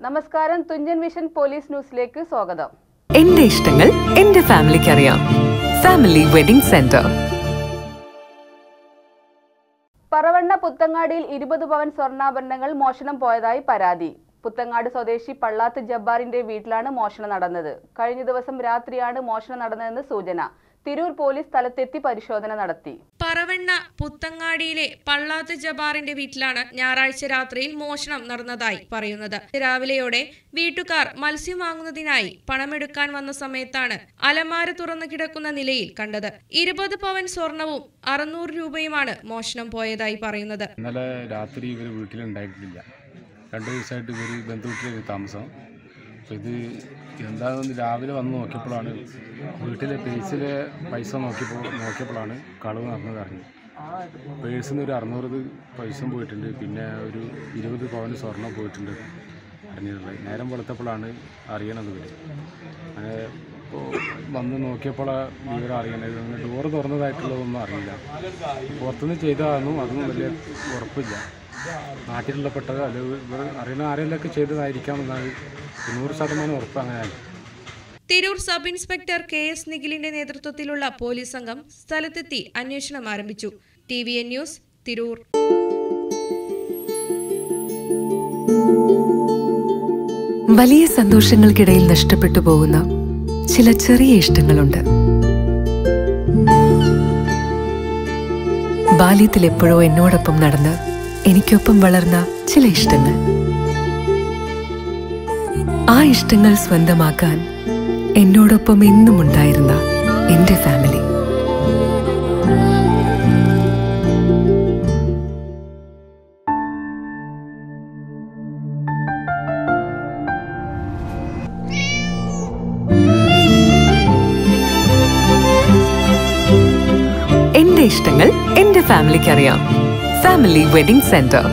നമസ്കാരം, Thunchan vision police ന്യൂസിലേക്ക് സ്വാഗതം. എന്റെ ഇഷ്ടങ്ങൾ എന്റെ ഫാമിലിക്ക് അറിയാം. Family wedding centre. പറവണ്ണ പുത്തങ്ങാടിയിൽ 20 പവൻ സ്വർണ്ണാഭരണങ്ങൾ മോഷണം പോയതായി പരാതി. പുത്തങ്ങാട് സ്വദേശി പള്ളാത്ത് ജബ്ബാറിന്റെ വീട്ടിലാണ് മോഷണം നടന്നത്. കഴിഞ്ഞ ദിവസം രാത്രിയാണ് മോഷണം നടന്നതെന്ന് സൂചന. തിരൂർ പോലീസ് സ്ഥലത്തെത്തി പരിശോധന നടത്തി. പറവണ്ണ പുത്തങ്ങാടിയിലെ പള്ളാത്ത് ജബ്ബാറിന്റെ വീട്ടിലാണ് ഞായറാഴ്ച രാത്രിയിൽ മോഷണം നടന്നതായി പറയുന്നത്. രാവിലെയോടെ വീട്ടുകാർ മത്സ്യം വാങ്ങുന്നതിനായി പണമെടുക്കാൻ വന്ന സമയത്താണ് അലമാര തുറന്നു കിടക്കുന്ന നിലയിൽ കണ്ടത്. 20 പവൻ സ്വർണവും 600 രൂപയുമാണ് മോഷണം പോയതായി പറയുന്നത്. ഇന്നലെ രാത്രി ഇവർ വീട്ടിലുണ്ടായിട്ടില്ല. 2 ദിവസമായിട്ട് ഇവർ ബന്ധുവീട്ടിലേക്ക് താമസം. അപ്പോൾ ഇത് എന്താണെന്ന് രാവിലെ വന്ന് നോക്കിയപ്പോഴാണ് വീട്ടിലെ പേഴ്സിലെ പൈസ നോക്കിയപ്പോഴാണ് കളവ് നടന്നത് അറിഞ്ഞു. പേഴ്സിൽ നിന്ന് ഒരു 600 പൈസ പോയിട്ടുണ്ട്, പിന്നെ ഒരു 20 പവൻ സ്വർണ്ണം പോയിട്ടുണ്ട് അറിഞ്ഞിട്ടുള്ളത്. നേരം വെളുത്തപ്പോഴാണ് അറിയണത് ഇവർ. അങ്ങനെ ഇപ്പോൾ വന്ന് നോക്കിയപ്പോൾ വിവരം അറിയണത്. ഡോറ് തുറന്നതായിട്ടുള്ളതൊന്നും അറിയില്ല. പുറത്തുനിന്ന് ചെയ്തതാണെന്നും അതൊന്നും വലിയ ഉറപ്പില്ല. നാട്ടിലുള്ള പെട്ടത് അത് ഇവർ അറിയുന്ന ആരെങ്കിലൊക്കെ ചെയ്തതായിരിക്കാമെന്നാണ് 100% ഉറപ്പ്. അങ്ങനെയാണ്. തിരൂർ സബ് ഇൻസ്പെക്ടർ KS നിഖിലിന്റെ നേതൃത്വത്തിലുള്ള പോലീസ് സംഘം സ്ഥലത്തെത്തി അന്വേഷണം ആരംഭിച്ചു. TVN news, Tirur. വലിയ സന്തോഷങ്ങൾക്കിടയിൽ നഷ്ടപ്പെട്ടു പോകുന്ന ചില ചെറിയ ഇഷ്ടങ്ങളുണ്ട്. ബാല്യത്തിൽ എപ്പോഴോ എന്നോടൊപ്പം നടന്ന് എനിക്കൊപ്പം വളർന്ന ചില ഇഷ്ടങ്ങൾ. ആ ഇഷ്ടങ്ങൾ സ്വന്തമാക്കാൻ എന്നോടൊപ്പം എന്നും ഉണ്ടായിരുന്ന എന്റെ ഫാമിലി. എന്റെ ഇഷ്ടങ്ങൾ എന്റെ ഫാമിലിക്ക് അറിയാം. Family wedding centre.